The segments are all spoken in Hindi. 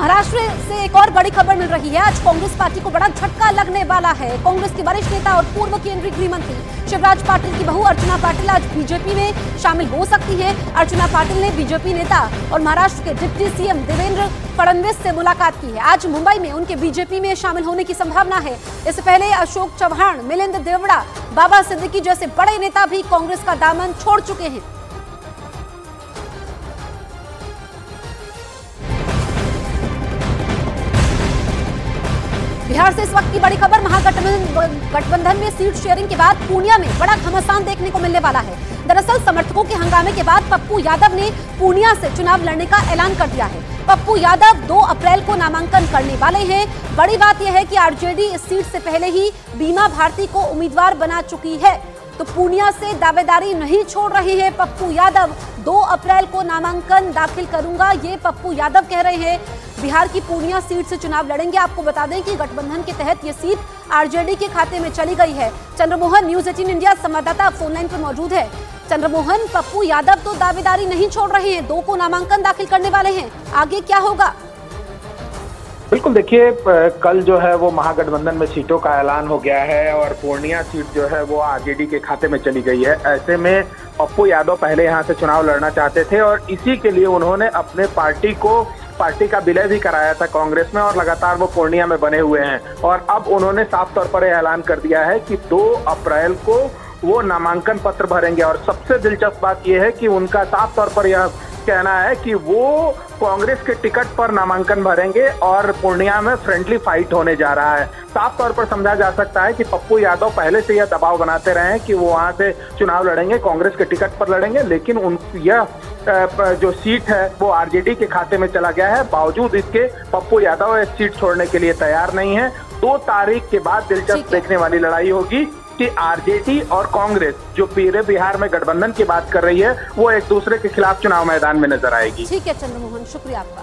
महाराष्ट्र से एक और बड़ी खबर मिल रही है। आज कांग्रेस पार्टी को बड़ा झटका लगने वाला है। कांग्रेस के वरिष्ठ नेता और पूर्व केंद्रीय गृह मंत्री शिवराज पाटिल की बहू अर्चना पाटिल आज बीजेपी में शामिल हो सकती है। अर्चना पाटिल ने बीजेपी नेता और महाराष्ट्र के डिप्टी सीएम देवेंद्र फडणवीस से मुलाकात की है। आज मुंबई में उनके बीजेपी में शामिल होने की संभावना है। इससे पहले अशोक चव्हाण, मिलिंद देवड़ा, बाबा सिद्दीकी जैसे बड़े नेता भी कांग्रेस का दामन छोड़ चुके हैं। बिहार से इस वक्त की बड़ी खबर, महागठबंधन में सीट शेयरिंग के बाद पूर्णिया में बड़ा घमासान देखने को मिलने वाला है। दरअसल समर्थकों के हंगामे के बाद पप्पू यादव ने पूर्णिया से चुनाव लड़ने का ऐलान कर दिया है। पप्पू यादव 2 अप्रैल को नामांकन करने वाले हैं। बड़ी बात यह है कि आरजेडी इस सीट से पहले ही बीमा भारती को उम्मीदवार बना चुकी है, तो पूर्णिया से दावेदारी नहीं छोड़ रहे हैं पप्पू यादव। 2 अप्रैल को नामांकन दाखिल करूंगा, ये पप्पू यादव कह रहे हैं। बिहार की पूर्णिया सीट से चुनाव लड़ेंगे। आपको बता दें कि गठबंधन के तहत ये सीट आरजेडी के खाते में चली गई है। चंद्रमोहन, न्यूज 18 इंडिया संवाददाता फोन लाइन पर मौजूद है। चंद्रमोहन, पप्पू यादव तो दावेदारी नहीं छोड़ रहे हैं, 2 को नामांकन दाखिल करने वाले हैं, आगे क्या होगा? बिल्कुल, देखिए कल जो है वो महागठबंधन में सीटों का ऐलान हो गया है और पूर्णिया सीट जो है वो आरजेडी के खाते में चली गई है। ऐसे में पप्पू यादव पहले यहाँ से चुनाव लड़ना चाहते थे और इसी के लिए उन्होंने अपने पार्टी का विलय भी कराया था कांग्रेस में और लगातार वो पूर्णिया में बने हुए हैं। और अब उन्होंने साफ तौर पर ऐलान कर दिया है कि 2 अप्रैल को वो नामांकन पत्र भरेंगे। और सबसे दिलचस्प बात यह है कि उनका साफ तौर पर यह कहना है कि वो कांग्रेस के टिकट पर नामांकन भरेंगे और पूर्णिया में फ्रेंडली फाइट होने जा रहा है। साफ तौर पर समझा जा सकता है कि पप्पू यादव पहले से यह दबाव बनाते रहे हैं कि वो वहां से चुनाव लड़ेंगे, कांग्रेस के टिकट पर लड़ेंगे, लेकिन यह जो सीट है वो आरजेडी के खाते में चला गया है। बावजूद इसके पप्पू यादव इस सीट छोड़ने के लिए तैयार नहीं है। 2 तारीख के बाद दिलचस्प देखने वाली लड़ाई होगी कि आरजेडी और कांग्रेस जो पूरे बिहार में गठबंधन की बात कर रही है वो एक दूसरे के खिलाफ चुनाव मैदान में नजर आएगी। ठीक है चंद्रमोहन, शुक्रिया आपका।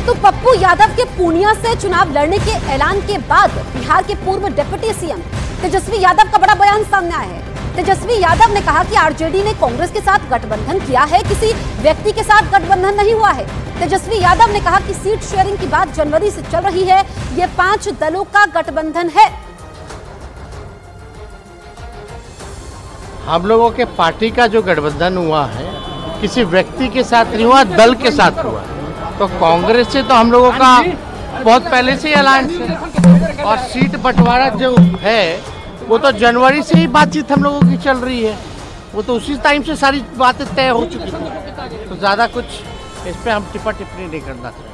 तो पप्पू यादव के पूर्णिया से चुनाव लड़ने के ऐलान के बाद बिहार के पूर्व डिप्टी सीएम तेजस्वी यादव का बड़ा बयान सामने आया है। तेजस्वी यादव ने कहा कि आरजेडी ने कांग्रेस के साथ गठबंधन किया है, किसी व्यक्ति के साथ गठबंधन नहीं हुआ है। तेजस्वी यादव ने कहा कि सीट शेयरिंग की बात जनवरी से चल रही है, ये 5 दलों का गठबंधन है। हम लोगों के पार्टी का जो गठबंधन हुआ है किसी व्यक्ति के साथ नहीं हुआ, दल के साथ हुआ। तो कांग्रेस से तो हम लोगों का बहुत पहले से अलायंस है और सीट बंटवारा जो है वो तो जनवरी से ही बातचीत हम लोगों की चल रही है। वो तो उसी टाइम से सारी बातें तय हो चुकी थी, तो ज्यादा कुछ इस पे हम टिप्पणी नहीं करना चाहिए।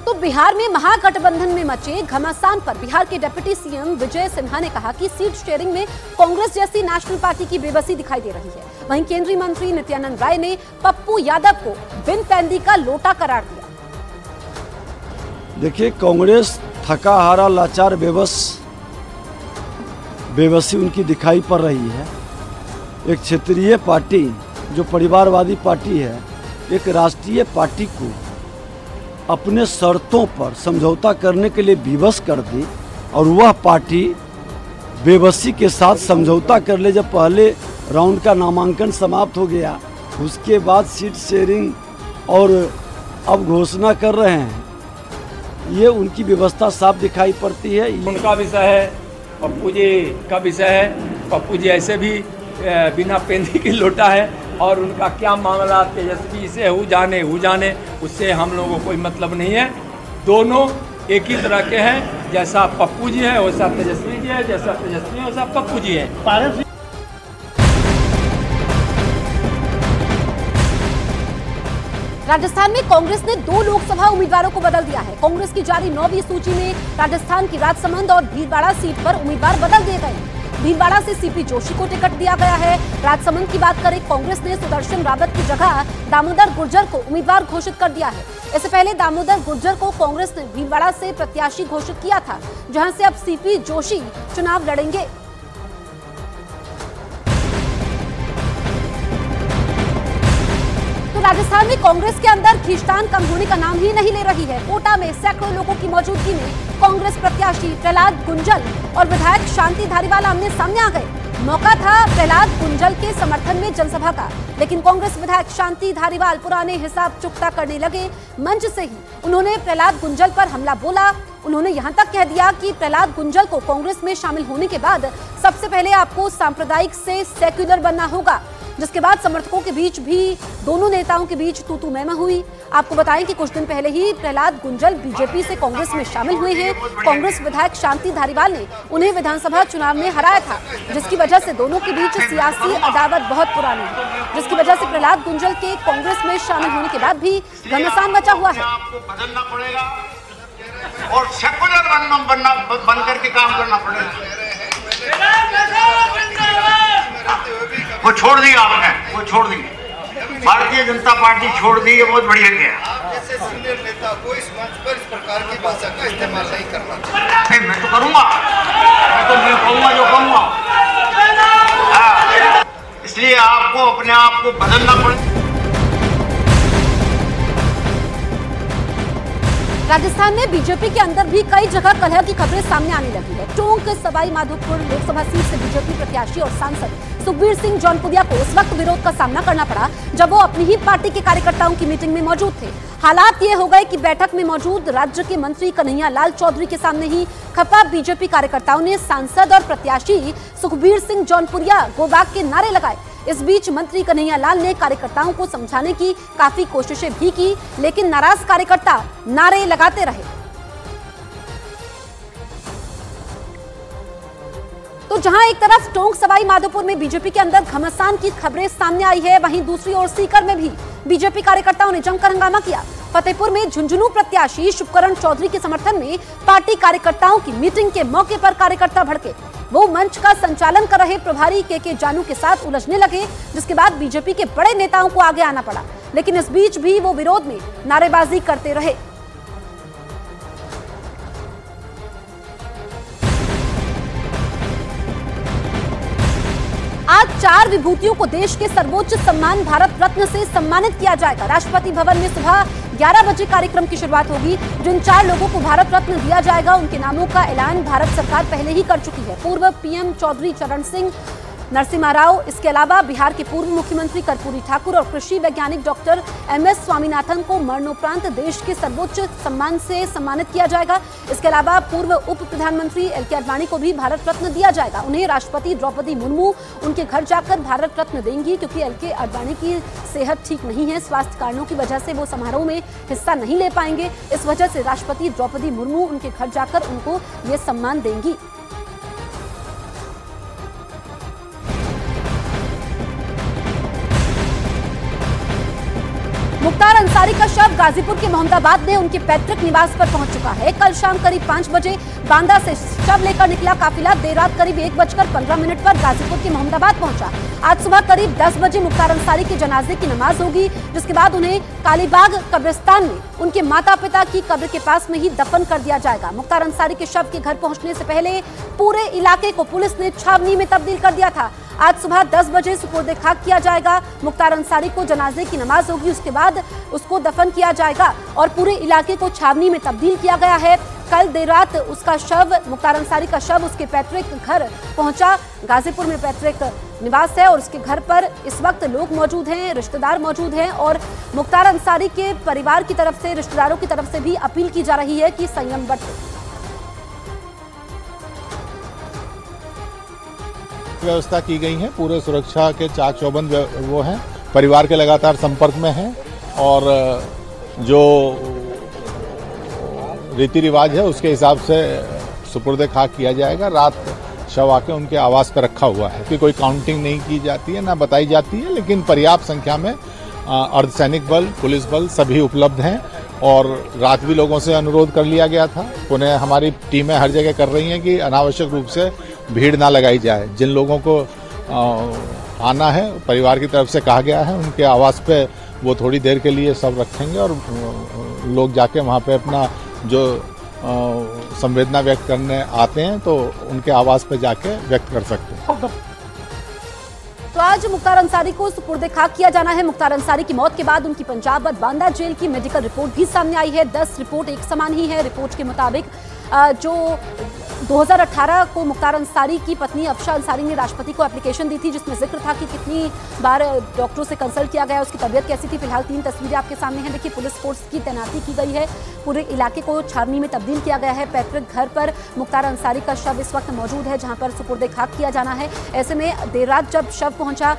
तो बिहार में महागठबंधन में मचे घमासान पर बिहार के डिप्टी सीएम विजय सिन्हा ने कहा कि सीट शेयरिंग में कांग्रेस जैसी नेशनल पार्टी की बेबसी दिखाई दे रही है। वहीं केंद्रीय मंत्री नित्यानंद राय ने पप्पू यादव को बिन पैंदी का लोटा करार दिया। देखिए, कांग्रेस थका हारा, लाचार, बेबसी उनकी दिखाई पड़ रही है। एक क्षेत्रीय पार्टी जो परिवारवादी पार्टी है, एक राष्ट्रीय पार्टी को अपने शर्तों पर समझौता करने के लिए विवश कर दी और वह पार्टी बेबसी के साथ समझौता कर ले। जब पहले राउंड का नामांकन समाप्त हो गया, उसके बाद सीट शेयरिंग और अब घोषणा कर रहे हैं, ये उनकी व्यवस्था साफ दिखाई पड़ती है। उनका विषय है, पप्पू जी का विषय है। पप्पू जी ऐसे भी बिना पेंदी की लोटा है और उनका क्या मामला तेजस्वी से हो जाने उससे हम लोगों को कोई मतलब नहीं है। दोनों एक ही तरह के हैं, जैसा पप्पू जी है वैसा तेजस्वी जी है, जैसा तेजस्वी है वैसा पप्पू जी है। राजस्थान में कांग्रेस ने 2 लोकसभा उम्मीदवारों को बदल दिया है। कांग्रेस की जारी 9वीं सूची में राजस्थान की राजसमंद और भीलवाड़ा सीट पर उम्मीदवार बदल दिए गए। भीलवाड़ा से सीपी जोशी को टिकट दिया गया है। राजसमंद की बात करें, कांग्रेस ने सुदर्शन रावत की जगह दामोदर गुर्जर को उम्मीदवार घोषित कर दिया है। इससे पहले दामोदर गुर्जर को कांग्रेस ने भीलवाड़ा से प्रत्याशी घोषित किया था, जहां से अब सीपी जोशी चुनाव लड़ेंगे। राजस्थान में कांग्रेस के अंदर खींचतान कम होने का नाम ही नहीं ले रही है। कोटा में सैकड़ों लोगों की मौजूदगी में कांग्रेस प्रत्याशी प्रहलाद गुंजल और विधायक शांति धारीवाल आमने सामने आ गए। मौका था प्रहलाद गुंजल के समर्थन में जनसभा का, लेकिन कांग्रेस विधायक शांति धारीवाल पुराने हिसाब चुकता करने लगे। मंच से ही उन्होंने प्रहलाद गुंजल पर हमला बोला। उन्होंने यहां तक कह दिया कि प्रहलाद गुंजल को कांग्रेस में शामिल होने के बाद सबसे पहले आपको सांप्रदायिक से सेक्युलर बनना होगा, जिसके बाद समर्थकों के बीच भी दोनों नेताओं के बीच तू तू मैं मैं हुई। आपको बताएं कि कुछ दिन पहले ही प्रहलाद गुंजल बीजेपी से कांग्रेस में शामिल हुए हैं। कांग्रेस विधायक शांति धारीवाल ने उन्हें विधानसभा चुनाव में हराया था, जिसकी वजह से दोनों के बीच सियासी अदावत बहुत पुरानी है, जिसकी वजह से प्रहलाद गुंजल के कांग्रेस में शामिल होने के बाद भी घमासान मचा हुआ है। आपको बदलना पड़ेगा और सेकुलर बन करके काम करना पड़ेगा। वो छोड़ दिया आपने, वो छोड़ दी भारतीय जनता पार्टी छोड़ दी, ये बहुत बढ़िया गया। आप जैसे सीनियर नेता को इस मंच पर इस प्रकार की भाषा का इस्तेमाल नहीं करना चाहिए। नहीं, मैं तो करूंगा, मैं कहूंगा जो कहूंगा। इसलिए आपको अपने आप को बदलना पड़ेगा। राजस्थान में बीजेपी के अंदर भी कई जगह कलह की खबरें सामने आने लगी है। टोंक सवाई माधोपुर लोकसभा सीट से बीजेपी प्रत्याशी और सांसद सुखबीर सिंह जौनपुरिया को उस वक्त विरोध का सामना करना पड़ा जब वो अपनी ही पार्टी के कार्यकर्ताओं की मीटिंग में मौजूद थे। हालात ये हो गए कि बैठक में मौजूद राज्य के मंत्री कन्हैया लाल चौधरी के सामने ही खपा बीजेपी कार्यकर्ताओं ने सांसद और प्रत्याशी सुखबीर सिंह जौनपुरिया गो बैक के नारे लगाए। इस बीच मंत्री कन्हैया लाल ने कार्यकर्ताओं को समझाने की काफी कोशिशें भी की, लेकिन नाराज कार्यकर्ता नारे लगाते रहे। तो जहां एक तरफ टोंक सवाई माधोपुर में बीजेपी के अंदर घमासान की खबरें सामने आई है, वहीं दूसरी ओर सीकर में भी बीजेपी कार्यकर्ताओं ने जमकर हंगामा किया। फतेहपुर में झुंझुनू प्रत्याशी शुभकरण चौधरी के समर्थन में पार्टी कार्यकर्ताओं की मीटिंग के मौके पर कार्यकर्ता भड़के। वो मंच का संचालन कर रहे प्रभारी के जानू के साथ उलझने लगे, जिसके बाद बीजेपी के बड़े नेताओं को आगे आना पड़ा, लेकिन इस बीच भी वो विरोध में नारेबाजी करते रहे। आज 4 विभूतियों को देश के सर्वोच्च सम्मान भारत रत्न से सम्मानित किया जाएगा। राष्ट्रपति भवन में सुबह 11 बजे कार्यक्रम की शुरुआत होगी। जिन 4 लोगों को भारत रत्न दिया जाएगा, उनके नामों का ऐलान भारत सरकार पहले ही कर चुकी है। पूर्व पीएम चौधरी चरण सिंह नरसिम्हा राव, इसके अलावा बिहार के पूर्व मुख्यमंत्री कर्पूरी ठाकुर और कृषि वैज्ञानिक डॉक्टर MS स्वामीनाथन को मरणोपरांत देश के सर्वोच्च सम्मान से सम्मानित किया जाएगा। इसके अलावा पूर्व उप प्रधानमंत्री LK आडवाणी को भी भारत रत्न दिया जाएगा। उन्हें राष्ट्रपति द्रौपदी मुर्मू उनके घर जाकर भारत रत्न देंगी, क्योंकि LK आडवाणी की सेहत ठीक नहीं है। स्वास्थ्य कारणों की वजह से वो समारोह में हिस्सा नहीं ले पाएंगे। इस वजह से राष्ट्रपति द्रौपदी मुर्मू उनके घर जाकर उनको ये सम्मान देंगी। मुख्तार अंसारी का शव गाजीपुर के मोहम्मदाबाद में उनके पैतृक निवास पर पहुंच चुका है। कल शाम करीब 5 बजे बांदा से शव लेकर निकला काफिला देर रात करीब 1:15 पर गाजीपुर के मोहम्मदाबाद पहुंचा। आज सुबह करीब 10 बजे मुख्तार अंसारी के जनाजे की नमाज होगी, जिसके बाद उन्हें कालीबाग कब्रिस्तान में उनके माता पिता की कब्र के पास में ही दफन कर दिया जाएगा। मुख्तार अंसारी के शव के घर पहुंचने से पहले पूरे इलाके को पुलिस ने छावनी में तब्दील कर दिया था। आज सुबह 10 बजे सुपुर्द खाक किया जाएगा। मुख्तार अंसारी को जनाजे की नमाज होगी, उसके बाद उसको दफन किया जाएगा और पूरे इलाके को छावनी में तब्दील किया गया है। कल देर रात उसका शव, मुख्तार अंसारी का शव उसके पैतृक घर पहुंचा। गाजीपुर में पैतृक निवास है और उसके घर पर इस वक्त लोग मौजूद हैं, रिश्तेदार मौजूद हैं और मुख्तार अंसारी के परिवार की तरफ से, रिश्तेदारों की तरफ से भी अपील की जा रही है कि संयम बरतें। व्यवस्था की गई है, पूरे सुरक्षा के चाक चौबंद वो हैं, परिवार के लगातार संपर्क में हैं और जो रीति रिवाज है उसके हिसाब से सुपुर्द खाक किया जाएगा। रात शव आके उनके आवास पर रखा हुआ है कि कोई काउंटिंग नहीं की जाती है, ना बताई जाती है, लेकिन पर्याप्त संख्या में अर्धसैनिक बल, पुलिस बल सभी उपलब्ध हैं और रात भी लोगों से अनुरोध कर लिया गया था। पुनः हमारी टीमें हर जगह कर रही हैं कि अनावश्यक रूप से भीड़ ना लगाई जाए। जिन लोगों को आना है परिवार की तरफ से कहा गया है, उनके आवास पे वो थोड़ी देर के लिए सब रखेंगे और लोग जाके वहाँ पे अपना जो संवेदना व्यक्त करने आते हैं तो उनके आवास पे जाके व्यक्त कर सकते हैं। तो आज मुख्तार अंसारी को सुपुर्द खाक किया जाना है। मुख्तार अंसारी की मौत के बाद उनकी पंजाब और बांदा जेल की मेडिकल रिपोर्ट भी सामने आई है। 10 रिपोर्ट एक समान ही है। रिपोर्ट के मुताबिक जो 2018 को मुख्तार अंसारी की पत्नी अफशा अंसारी ने राष्ट्रपति को एप्लीकेशन दी थी, जिसमें जिक्र था कि कितनी बार डॉक्टरों से कंसल्ट किया गया, उसकी तबीयत कैसी थी। फिलहाल 3 तस्वीरें आपके सामने हैं। देखिए, पुलिस फोर्स की तैनाती की गई है, पूरे इलाके को छावनी में तब्दील किया गया है। पैतृक घर पर मुख्तार अंसारी का शव इस वक्त मौजूद है, जहां पर सुपुर्द खाक किया जाना है। ऐसे में देर रात जब शव पहुंचा